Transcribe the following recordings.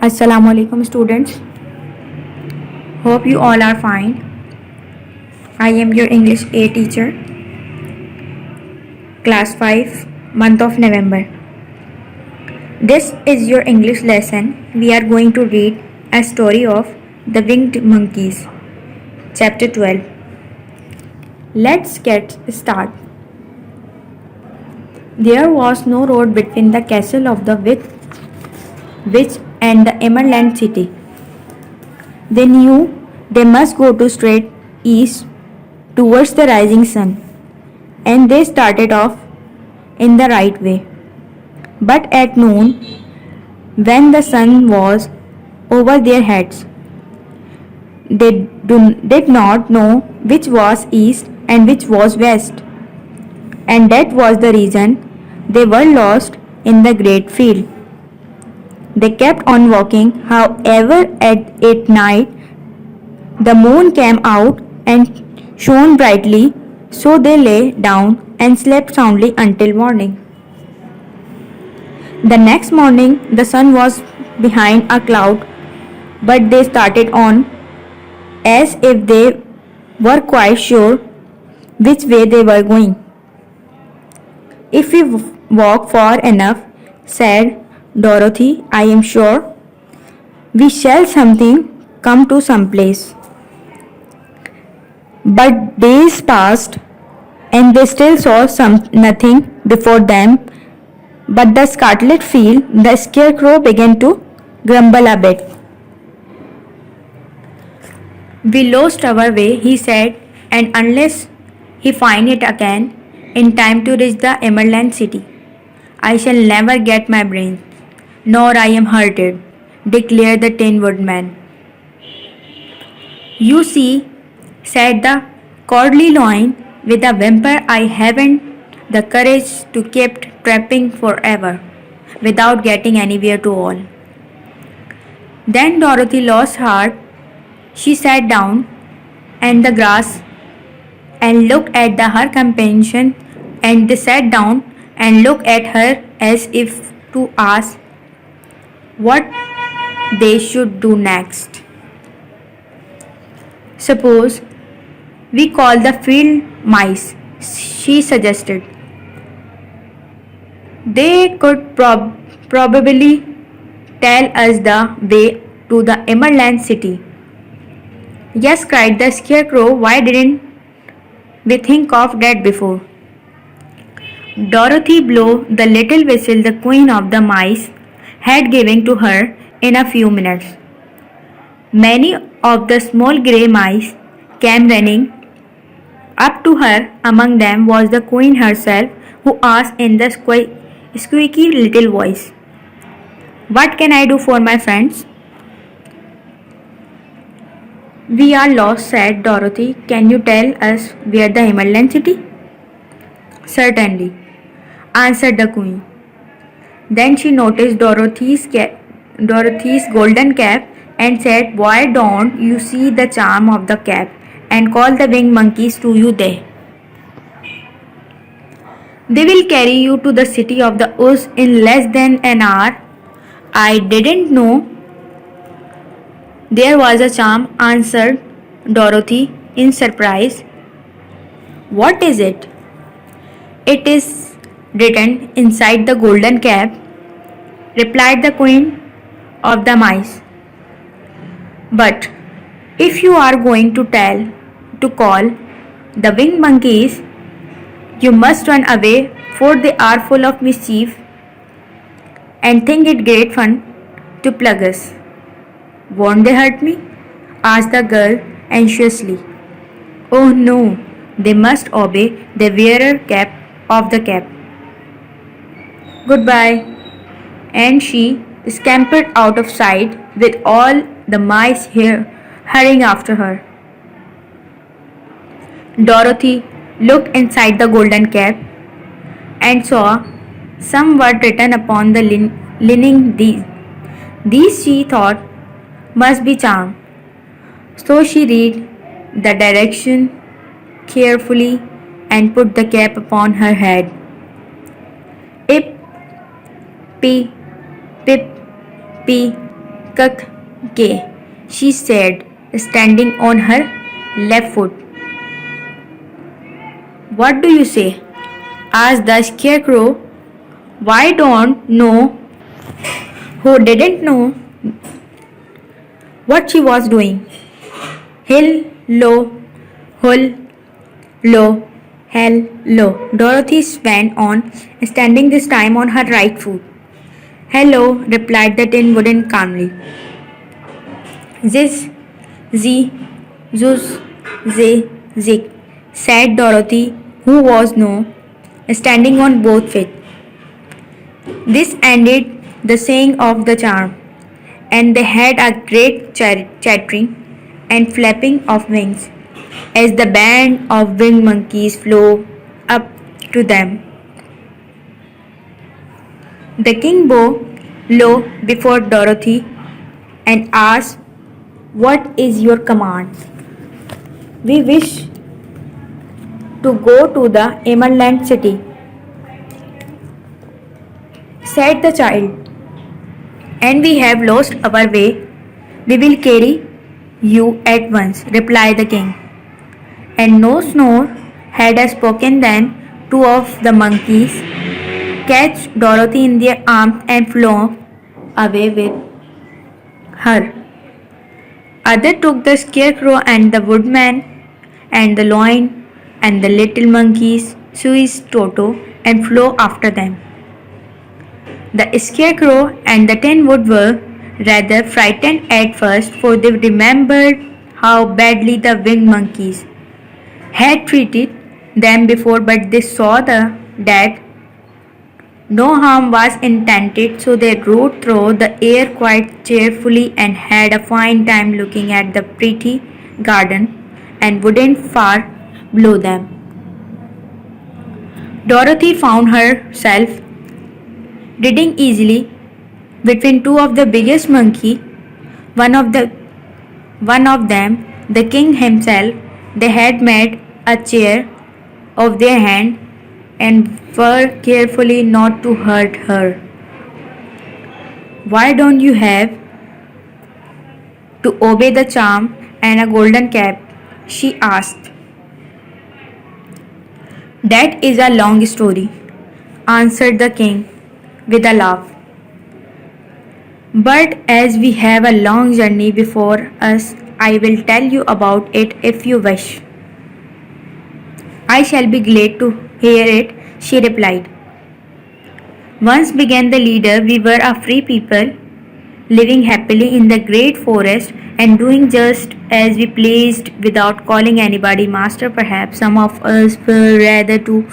Assalamu alaikum students. Hope you all are fine. I am your English A teacher, class 5, month of November. This is your English lesson. We are going to read a story of The Winged Monkeys, chapter 12. Let's get started. There was no road between the castle of the witch and the Emerald City. They knew they must go to straight east towards the rising sun, and they started off in the right way. But at noon, when the sun was over their heads, they did not know which was east and which was west, and that was the reason they were lost in the great field. They kept on walking, however, at night the moon came out and shone brightly, so they lay down and slept soundly until morning. The next morning the sun was behind a cloud, but they started on as if they were quite sure which way they were going. If we walk far enough, said Dorothy, I am sure we shall come to some place. But days passed and they still saw nothing before them but the scarlet field. The scarecrow began to grumble a bit. We lost our way, he said, and unless he find it again in time to reach the Emerald City, I shall never get my brains, nor I am hurted, declared the Tin Woodman. You see, said the Cordly Loin with a whimper, I haven't the courage to keep trapping forever without getting anywhere to all. Then Dorothy lost heart. She sat down on the grass and looked at her companion, and they sat down and looked at her as if to ask what they should do next. Suppose we call the field mice, she suggested. They could probably tell us the way to the Emerald City. Yes, cried the Scarecrow, why didn't we think of that before? Dorothy blew the little whistle the Queen of the Mice had given to her in a few minutes. Many of the small grey mice came running up to her. Among them was the Queen herself, who asked in the squeaky little voice, what can I do for my friends? We are lost, said Dorothy. Can you tell us where the Emerald City? Certainly, answered the Queen. Then she noticed Dorothy's golden cap and said, why don't you see the charm of the cap and call the winged monkeys to you there? They will carry you to the city of the Oz in less than an hour. I didn't know there was a charm, answered Dorothy in surprise. What is it? It is written inside the golden cap, replied the Queen of the Mice. But if you are going to call the winged monkeys, you must run away, for they are full of mischief and think it great fun to plague us. Won't they hurt me? Asked the girl anxiously. Oh no, they must obey the wearer of the cap. Goodbye. And she scampered out of sight with all the mice here hurrying after her. Dorothy looked inside the golden cap and saw some word written upon the linen. These she thought must be charm. So she read the direction carefully and put the cap upon her head. Ip, pee, pip, pee, Kak ke, she said, standing on her left foot. What do you say? Asked the scarecrow. Why don't know who didn't know what she was doing. Hello, hello, hello. Dorothy went on, standing this time on her right foot. Hello, replied the Tin Wooden calmly. Ziz, zi, zuz, ze, zig, said Dorothy, who was now standing on both feet. This ended the saying of the charm, and they had a great chattering and flapping of wings as the band of winged monkeys flew up to them. The king bowed low before Dorothy and asked, What is your command? We wish to go to the Emerald City, said the child, and we have lost our way. We will carry you at once, replied the king. And no sooner had I spoken than two of the monkeys catched Dorothy in their arms and flew away with her. Other took the scarecrow and the woodman and the lion and the little monkeys, Suis Toto, and flew after them. The scarecrow and the Tin Wood were rather frightened at first, for they remembered how badly the winged monkeys had treated them before, but they saw that no harm was intended, so they rode through the air quite cheerfully and had a fine time looking at the pretty garden and wooden far below them. Dorothy found herself riding easily between two of the biggest monkey, one of them, the king himself. They had made a chair of their hand and were carefully not to hurt her. Why don't you have to obey the charm and a golden cap? She asked. That is a long story, answered the king with a laugh. But as we have a long journey before us, I will tell you about it if you wish. I shall be glad to hear it, she replied. Once began the leader, we were a free people, living happily in the great forest and doing just as we pleased without calling anybody master. Perhaps some of us were rather too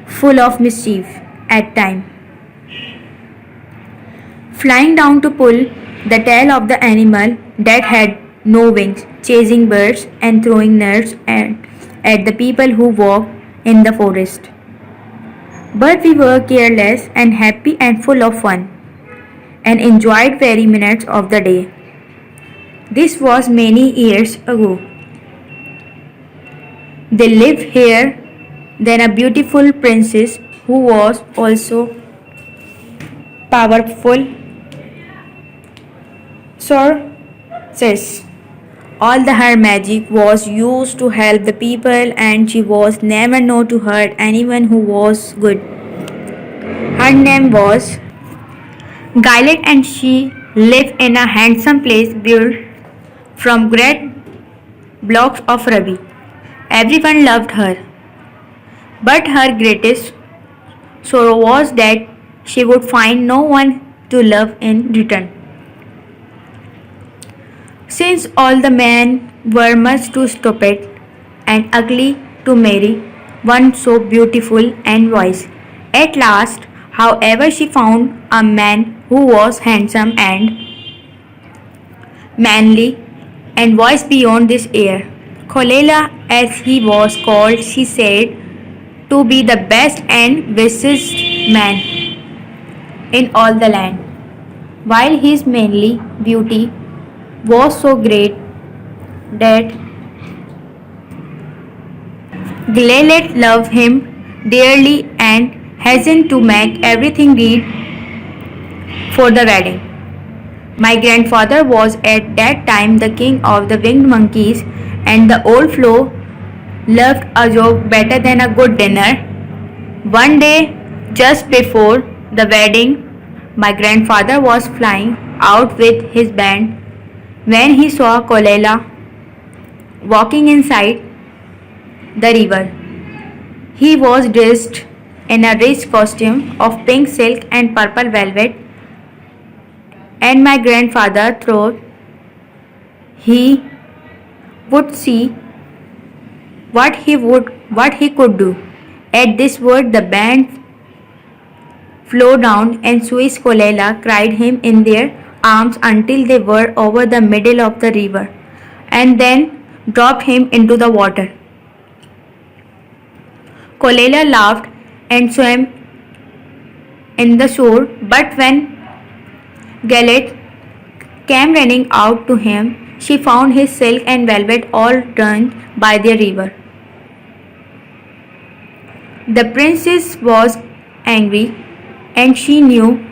full of mischief at times, flying down to pull the tail of the animal that had no wings, chasing birds and throwing nuts at the people who walked in the forest. But we were careless and happy and full of fun, and enjoyed very minutes of the day. This was many years ago. There lived here then a beautiful princess who was also powerful sorceress. All her magic was used to help the people, and she was never known to hurt anyone who was good. Her name was Gaylet, and she lived in a handsome place built from great blocks of ruby. Everyone loved her, but her greatest sorrow was that she would find no one to love in return. Since all the men were much too stupid and ugly to marry one so beautiful and wise. At last, however, she found a man who was handsome and manly and wise beyond this air. Kolela, as he was called, she said to be the best and wisest man in all the land, while his manly beauty was so great that Gaylet loved him dearly and hastened to make everything ready for the wedding. My grandfather was at that time the king of the winged monkeys, and the old Flo loved a joke better than a good dinner. One day, just before the wedding, my grandfather was flying out with his band when he saw Kolala walking inside the river. He was dressed in a rich costume of pink silk and purple velvet, and my grandfather thought he would see what he could do. At this word the band flowed down, and Swiss Colella cried him in their arms until they were over the middle of the river, and then dropped him into the water. Colella laughed and swam in the shore, but when Galette came running out to him, she found his silk and velvet all turned by the river. The princess was angry, and she knew,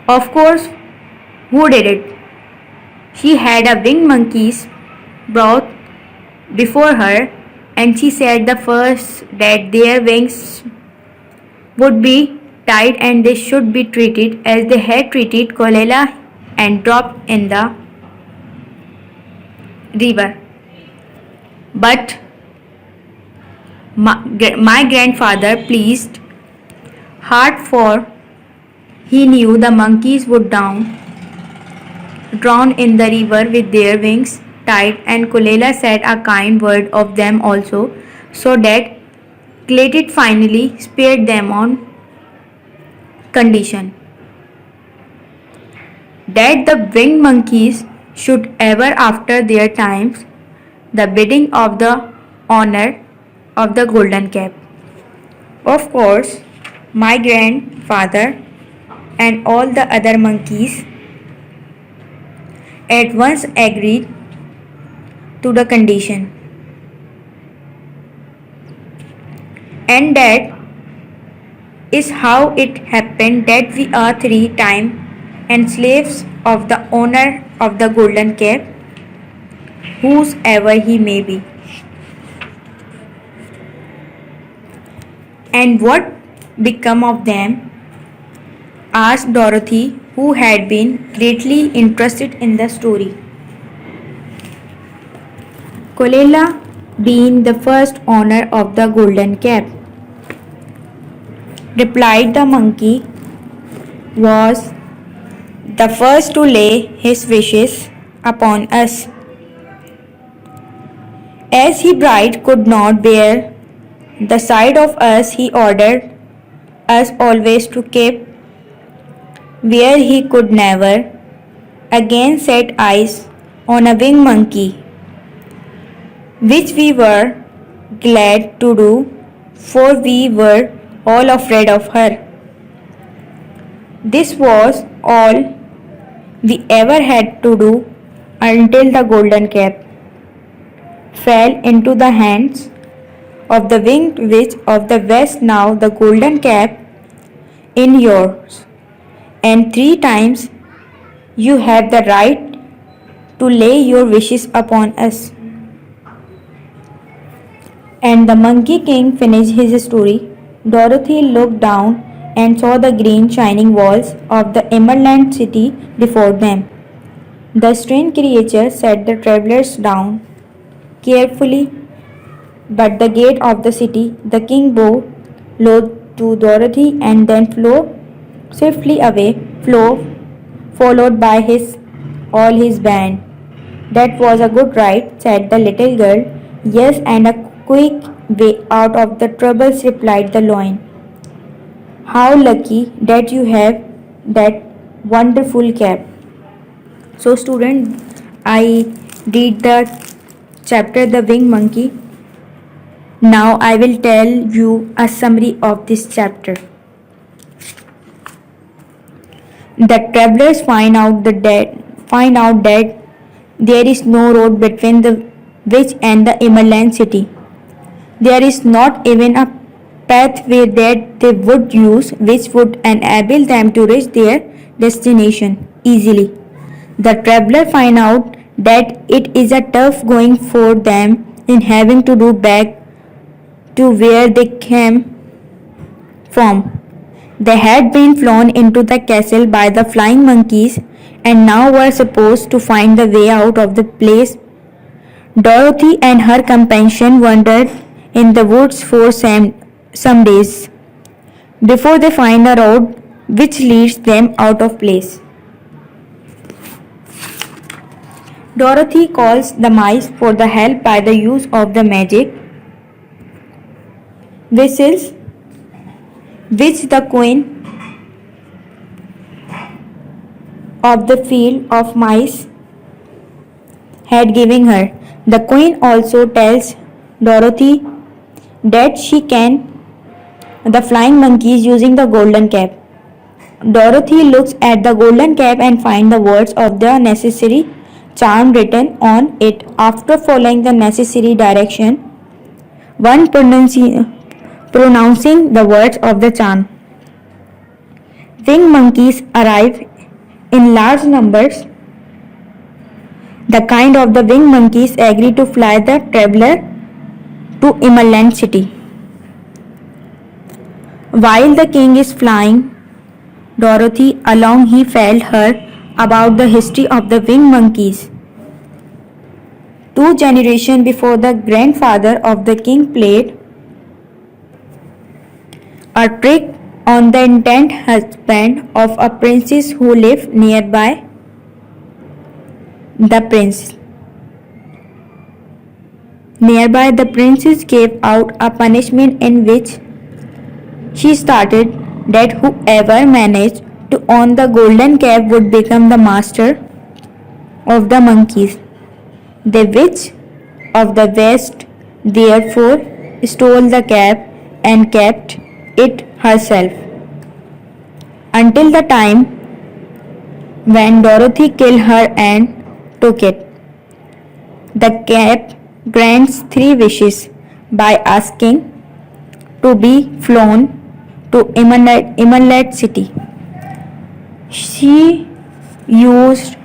of course, who did it. She had a winged monkey's brought before her, and she said the first that their wings would be tied and they should be treated as they had treated Colella and dropped in the river. But my grandfather pleased hard, for he knew the monkeys would drown in the river with their wings tied, and Colella said a kind word of them also, so that Galette finally spared them on condition that the winged monkeys should ever after their times the bidding of the honor of the golden cap. Of course, my grandfather and all the other monkeys at once agreed to the condition, and that is how it happened that we are 3 times and slaves of the owner of the golden cap, whosoever he may be. And what become of them? Asked Dorothy, who had been greatly interested in the story. Colella, being the first owner of the golden cap, replied the monkey, was the first to lay his wishes upon us. As he bride could not bear the sight of us, he ordered us always to keep where he could never again set eyes on a winged monkey, which we were glad to do, for we were all afraid of her. This was all we ever had to do until the golden cap fell into the hands of the winged witch of the west. Now the golden cap in yours, and 3 times you have the right to lay your wishes upon us. And the Monkey King finished his story. Dorothy looked down and saw the green shining walls of the Emerald City before them. The strange creature set the travelers down carefully, but the gate of the city the king bowed low to Dorothy and then flew swiftly away, followed by all his band. That was a good ride, said the little girl. Yes, and a quick way out of the troubles, replied the lion. How lucky that you have that wonderful cap. So student, I read the chapter The Winged Monkey. Now I will tell you a summary of this chapter. The travelers find out that there is no road between the witch and the Emerald City. There is not even a pathway that they would use which would enable them to reach their destination easily. The traveler find out that it is a tough going for them in having to do back to where they came from. They had been flown into the castle by the flying monkeys and now were supposed to find the way out of the place. Dorothy and her companion wandered in the woods for some days before they find a road which leads them out of place. Dorothy calls the mice for the help by the use of the magic whistles which the queen of the field of mice had given her. The queen also tells Dorothy that she can the flying monkeys using the golden cap. Dorothy looks at the golden cap and finds the words of the necessary charm written on it. After following the necessary direction, one pronouncing the words of the charm, winged monkeys arrive in large numbers. The kind of the winged monkeys agree to fly the traveler to Emerald City. While the king is flying Dorothy along, he told her about the history of the winged monkeys. 2 generations before, the grandfather of the king played a trick on the intended husband of a princess who lived nearby. The princess gave out a punishment in which she stated that whoever managed to own the golden cap would become the master of the monkeys. The witch of the west therefore stole the cap and kept it herself until the time when Dorothy killed her and took it. The cap grants 3 wishes by asking to be flown to Emerald City. She used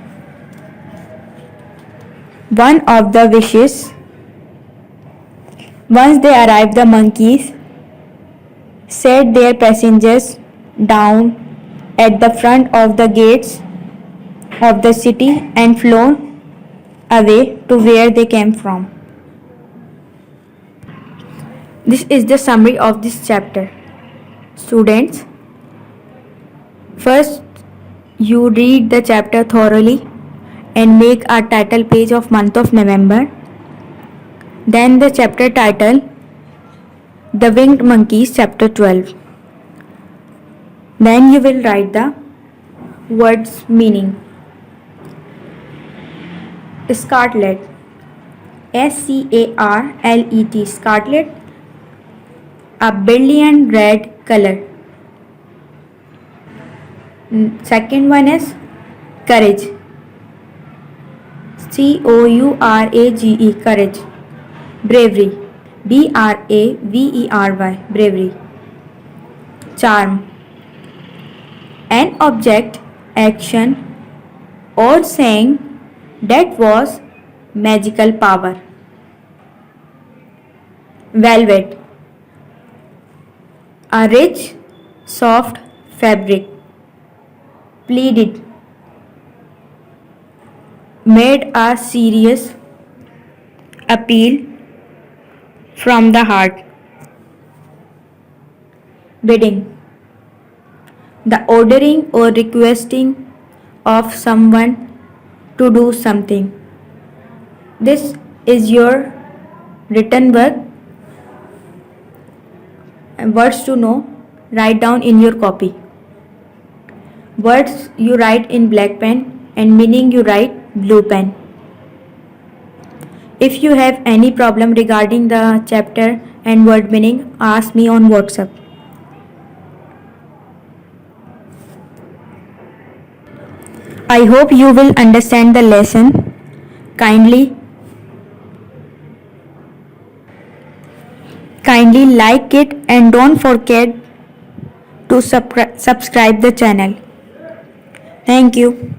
one of the wishes. Once they arrived, the monkeys set their passengers down at the front of the gates of the city and flew away to where they came from. This is the summary of this chapter. Students, first you read the chapter thoroughly and make a title page of month of November. Then the chapter title, The Winged Monkeys, chapter 12. Then you will write the words meaning. Scarlet, S-C-A-R-L-E-T, scarlet, a brilliant red color. Second one is courage, C-O-U-R-A-G-E, courage. Bravery, B-R-A-V-E-R-Y, bravery. Charm, an object, action or saying that was magical power. Velvet, a rich, soft fabric. Pleaded, made a serious appeal from the heart. Bidding, the ordering or requesting of someone to do something. This is your written work. Words to know, write down in your copy. Words you write in black pen and meaning you write blue pen. If you have any problem regarding the chapter and word meaning, ask me on WhatsApp. I hope you will understand the lesson. Kindly like it and don't forget to subscribe the channel. Thank you.